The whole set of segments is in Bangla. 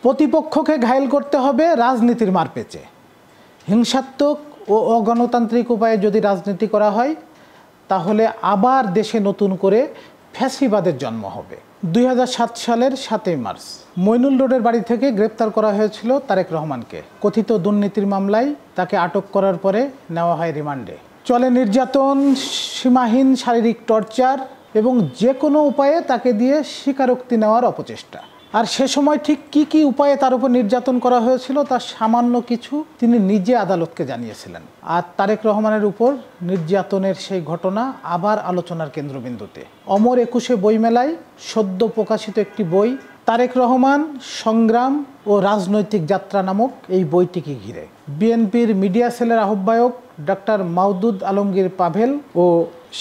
প্রতিপক্ষকে ঘায়েল করতে হবে রাজনীতির মারপ্যাঁচে। হিংসাত্মক ও অগণতান্ত্রিক উপায়ে যদি রাজনীতি করা হয় তাহলে আবার দেশে নতুন করে ফ্যাসিবাদের জন্ম হবে। 2007 সালের 7ই মার্চ মইনুল রোডের বাড়ি থেকে গ্রেপ্তার করা হয়েছিল তারেক রহমানকে। কথিত দুর্নীতির মামলায় তাকে আটক করার পরে নেওয়া হয় রিমান্ডে। চলে নির্যাতন, সীমাহীন শারীরিক টর্চার এবং যে কোনো উপায়ে তাকে দিয়ে স্বীকারোক্তি নেওয়ার অপচেষ্টা। আর সে সময় ঠিক কি উপায়ে তার উপর নির্যাতন করা হয়েছিল তার সামান্য কিছু তিনি নিজে আদালতকে জানিয়েছিলেন। আর তারেক রহমানের উপর নির্যাতনের সেই ঘটনা আবার আলোচনার কেন্দ্রবিন্দুতে। অমর 21 বইমেলায় সদ্য প্রকাশিত একটি বই তারেক রহমান সংগ্রাম ও রাজনৈতিক যাত্রা নামক এই বইটিকে ঘিরে বিএনপির মিডিয়া সেলের আহ্বায়ক ডক্টর মাওদুদ আলমগীর পাভেল ও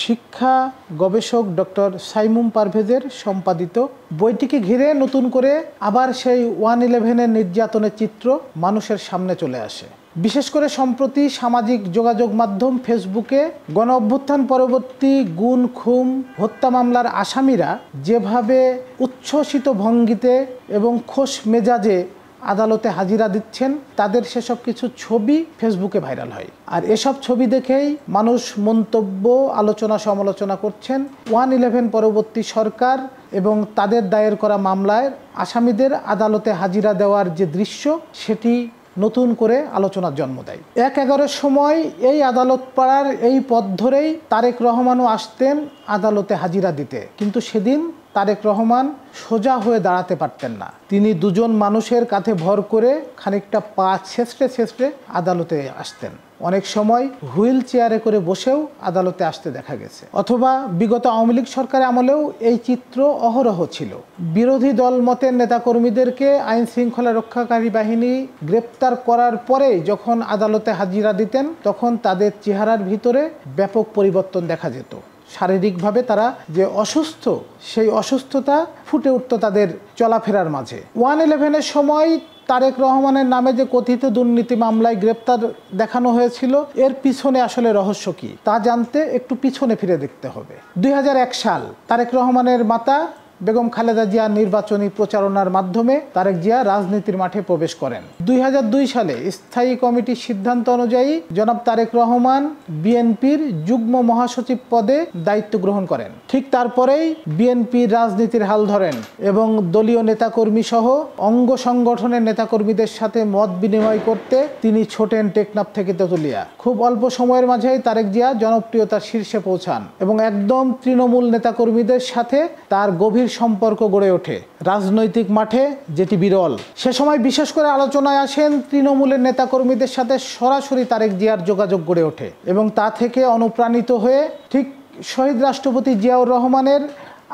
শিক্ষা গবেষক ডক্টর সাইমুম পারভেজের সম্পাদিত বইটিকে ঘিরে নতুন করে আবার সেই 1/11-এর নির্যাতনের চিত্র মানুষের সামনে চলে আসে। বিশেষ করে সম্প্রতি সামাজিক যোগাযোগ মাধ্যম ফেসবুকে গণ অভ্যুত্থান পরবর্তী গুম খুন হত্যা মামলার আসামিরা যেভাবে উচ্ছ্বসিত ভঙ্গিতে এবং খোশ মেজাজে আদালতে হাজিরা দিচ্ছেন তাদের সেসব কিছু ছবি ফেসবুকে ভাইরাল হয়। আর এসব ছবি দেখেই মানুষ মন্তব্য আলোচনা সমালোচনা করছেন 1/11 পরবর্তী সরকার এবং তাদের দায়ের করা মামলায় আসামিদের আদালতে হাজিরা দেওয়ার যে দৃশ্য সেটি নতুন করে আলোচনার জন্ম দেয়। 1/11-র সময় এই আদালত পাড়ার এই পথ ধরেই তারেক রহমানও আসতেন আদালতে হাজিরা দিতে, কিন্তু সেদিন তারেক রহমান সোজা হয়ে দাঁড়াতে পারতেন না। তিনি দুজন মানুষের কাঁধে ভর করে খানিকটা পা ছেঁচড়ে আদালতে আসতেন। অনেক সময় হুইল চেয়ারে করে বসেও আদালতে আসতে দেখা গেছে। অথবা বিগত আওয়ামী লীগ সরকার আমলেও এই চিত্র অহরহ ছিল। বিরোধী দল মতের নেতাকর্মীদেরকে আইন শৃঙ্খলা রক্ষাকারী বাহিনী গ্রেপ্তার করার পরে যখন আদালতে হাজিরা দিতেন তখন তাদের চেহারার ভিতরে ব্যাপক পরিবর্তন দেখা যেত। শারীরিকভাবে তারা যে অসুস্থ সেই অসুস্থতা ফুটে উঠত তাদের চলাফেরার মাঝে। 1/11-এর সময় তারেক রহমানের নামে যে কথিত দুর্নীতি মামলায় গ্রেপ্তার দেখানো হয়েছিল এর পিছনে আসলে রহস্য কি তা জানতে একটু পিছনে ফিরে দেখতে হবে। 2001 সাল তারেক রহমানের মাতা বেগম খালেদা জিয়া নির্বাচনী প্রচারণার মাধ্যমে তারেক জিয়া রাজনীতির মাঠে প্রবেশ করেন। 2002 সালে স্থায়ী কমিটির সিদ্ধান্ত অনুযায়ী জনাব তারেক রহমান বিএনপির যুগ্ম মহাসচিব পদে দায়িত্ব গ্রহণ করেন। ঠিক তারপরেই বিএনপির রাজনীতির হাল ধরেন এবং দলীয় নেতাকর্মী সহ অঙ্গ সংগঠনের নেতাকর্মীদের সাথে মত বিনিময় করতে তিনি ছোটেন টেকনাফ থেকে তেতুলিয়া। খুব অল্প সময়ের মাঝেই তারেক জিয়া জনপ্রিয়তার শীর্ষে পৌঁছান এবং একদম তৃণমূল নেতাকর্মীদের সাথে তার গভীর সম্পর্ক গড়ে ওঠে রাজনৈতিক মাঠে, যেটি বিরল। সে সময় বিশেষ করে আলোচনায় আসেন তৃণমূলের নেতাকর্মীদের সাথে সরাসরি তারেক জিয়ার যোগাযোগ গড়ে ওঠে এবং তা থেকে অনুপ্রাণিত হয়ে ঠিক শহীদ রাষ্ট্রপতি জিয়াউর রহমানের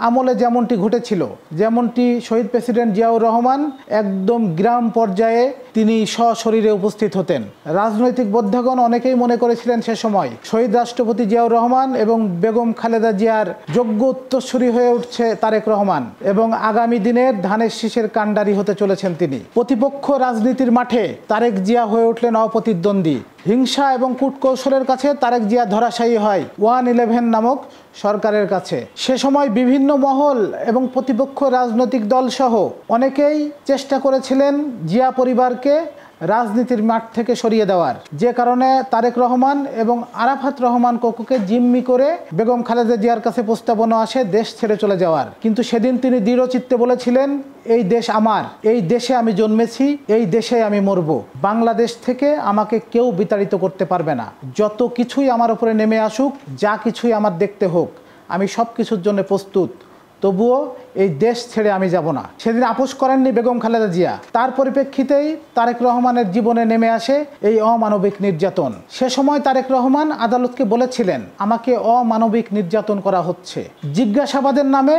আমলে যেমনটি ঘটেছিল, যেমনটি শহীদ প্রেসিডেন্ট জিয়াউর রহমান একদম গ্রাম পর্যায়ে তিনি সশরীরে উপস্থিত হতেন। রাজনৈতিক বোদ্ধাগণ অনেকেই মনে করেছিলেন সে সময় শহীদ রাষ্ট্রপতি জিয়াউর রহমান এবং বেগম খালেদা জিয়ার যোগ্য উত্তরসূরি হয়ে উঠছে তারেক রহমান এবং আগামী দিনের ধানের শীষের কাণ্ডারি হতে চলেছেন তিনি। প্রতিপক্ষ রাজনীতির মাঠে তারেক জিয়া হয়ে উঠলেন অপ্রতিদ্বন্দ্বী। হিংসা এবং কূটকৌশলের কাছে তারেক জিয়া ধরাশায়ী হয় 1/11 নামক সরকারের কাছে। সে সময় বিভিন্ন মহল এবং প্রতিপক্ষ রাজনৈতিক দল সহ অনেকেই চেষ্টা করেছিলেন জিয়া পরিবারকে রাজনীতির মাঠ থেকে সরিয়ে দেওয়ার, যে কারণে তারেক রহমান এবং আরাফাত রহমান কোকুকে জিম্মি করে বেগম খালেদা জিয়ার কাছে প্রস্তাবনা আসে দেশ ছেড়ে চলে যাওয়ার। কিন্তু সেদিন তিনি দৃঢ়চিত্তে বলেছিলেন, এই দেশ আমার, এই দেশে আমি জন্মেছি, এই দেশে আমি মরব। বাংলাদেশ থেকে আমাকে কেউ বিতাড়িত করতে পারবে না। যত কিছুই আমার উপরে নেমে আসুক, যা কিছুই আমার দেখতে হোক, আমি সব কিছুর জন্য প্রস্তুত, তবুও এই দেশ ছেড়ে আমি যাব না। সেদিন আপোষ করেননি বেগম খালেদা জিয়া। তার পরিপ্রেক্ষিতেই তারেক রহমানের জীবনে নেমে আসে এই অমানবিক নির্যাতন। সে সময় তারেক রহমান আদালতকে বলেছিলেন, আমাকে অমানবিক নির্যাতন করা হচ্ছে। জিজ্ঞাসাবাদের নামে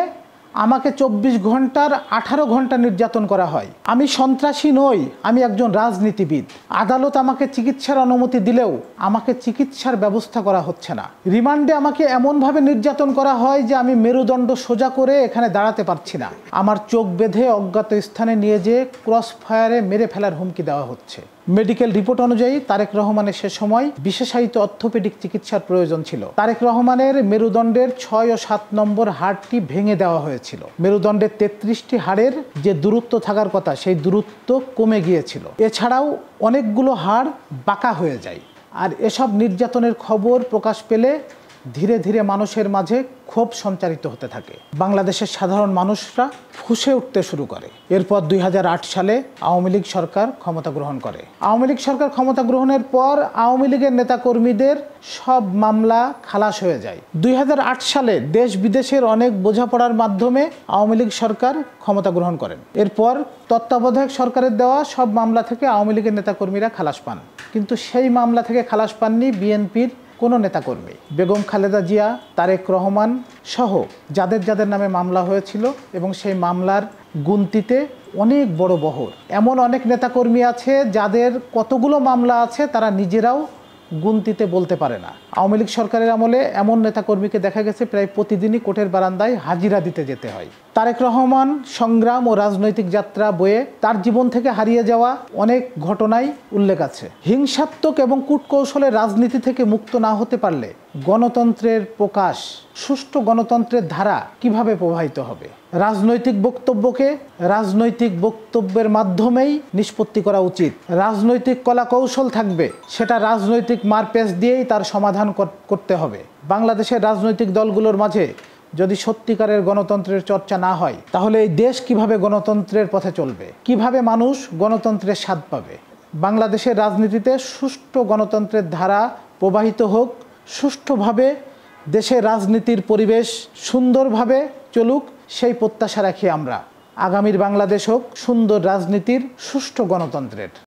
আমাকে 24 ঘন্টার 18 ঘন্টা নির্যাতন করা হয়। আমি সন্ত্রাসী নই, আমি একজন রাজনীতিবিদ। আদালত আমাকে চিকিৎসার অনুমতি দিলেও আমাকে চিকিৎসার ব্যবস্থা করা হচ্ছে না। রিমান্ডে আমাকে এমনভাবে নির্যাতন করা হয় যে আমি মেরুদণ্ড সোজা করে এখানে দাঁড়াতে পারছি না। আমার চোখ বেঁধে অজ্ঞাত স্থানে নিয়ে যেয়ে ক্রস ফায়ারে মেরে ফেলার হুমকি দেওয়া হচ্ছে। মেডিকেল রিপোর্ট অনুযায়ী তারেক রহমানের সে সময় বিশেষায়িত অর্থোপেডিক চিকিৎসার প্রয়োজন ছিল। তারেক রহমানের মেরুদণ্ডের 6 ও 7 নম্বর হাড়টি ভেঙে দেওয়া হয়েছিল। মেরুদণ্ডের 33টি হাড়ের যে দূরত্ব থাকার কথা সেই দূরত্ব কমে গিয়েছিল। এছাড়াও অনেকগুলো হাড় বাঁকা হয়ে যায়। আর এসব নির্যাতনের খবর প্রকাশ পেলে ধীরে ধীরে মানুষের মাঝে ক্ষোভ সঞ্চারিত হতে থাকে। বাংলাদেশের সাধারণ মানুষরা ফুঁসে উঠতে শুরু করে। এরপর 2008 সালে আওয়ামী লীগ সরকার ক্ষমতা গ্রহণ করে। আওয়ামী লীগ সরকার ক্ষমতা গ্রহণের পর আওয়ামী লীগের নেতাকর্মীদের সব মামলা খালাস হয়ে যায়। 2008 সালে দেশ বিদেশের অনেক বোঝাপড়ার মাধ্যমে আওয়ামী লীগ সরকার ক্ষমতা গ্রহণ করেন। এরপর তত্ত্বাবধায়ক সরকারের দেওয়া সব মামলা থেকে আওয়ামী লীগের নেতাকর্মীরা খালাস পান। কিন্তু সেই মামলা থেকে খালাস পাননি বিএনপির কোনো নেতাকর্মী। বেগম খালেদা জিয়া, তারেক রহমান সহ যাদের যাদের নামে মামলা হয়েছিল এবং সেই মামলার গুনতিতে অনেক বড় বহর। এমন অনেক নেতাকর্মী আছে যাদের কতগুলো মামলা আছে তারা নিজেরাও গুনতিতে বলতে পারে না। আওয়ামী লীগ সরকারের আমলে এমন নেতাকর্মীকে দেখা গেছে প্রায় প্রতিদিনই কোর্টের বারান্দায় হাজিরা দিতে যেতে হয়। তারেক রহমান সংগ্রাম ও রাজনৈতিক যাত্রা বয়ে তার জীবন থেকে হারিয়ে যাওয়া অনেক ঘটনাই উল্লেখ আছে। হিংসাত্মক এবং কূটকৌশলের রাজনীতি থেকে মুক্ত না হতে পারলে গণতন্ত্রের প্রকাশ, সুষ্ঠু গণতন্ত্রের ধারা কিভাবে প্রবাহিত হবে? রাজনৈতিক বক্তব্যের মাধ্যমেই নিষ্পত্তি করা উচিত। রাজনৈতিক কলা কৌশল থাকবে, সেটা রাজনৈতিক মারপ্যাচ দিয়েই তার সমাধান করতে হবে। বাংলাদেশের রাজনৈতিক দলগুলোর মাঝে যদি সত্যিকারের গণতন্ত্রের চর্চা না হয় তাহলে এই দেশ কিভাবে গণতন্ত্রের পথে চলবে? কিভাবে মানুষ গণতন্ত্রের স্বাদ পাবে? বাংলাদেশের রাজনীতিতে সুষ্ঠু গণতন্ত্রের ধারা প্রবাহিত হোক, সুষ্ঠুভাবে দেশের রাজনীতির পরিবেশ সুন্দরভাবে চলুক, সেই প্রত্যাশা রাখি আমরা। আগামীর বাংলাদেশ হোক সুন্দর রাজনীতির, সুষ্ঠু গণতন্ত্রের।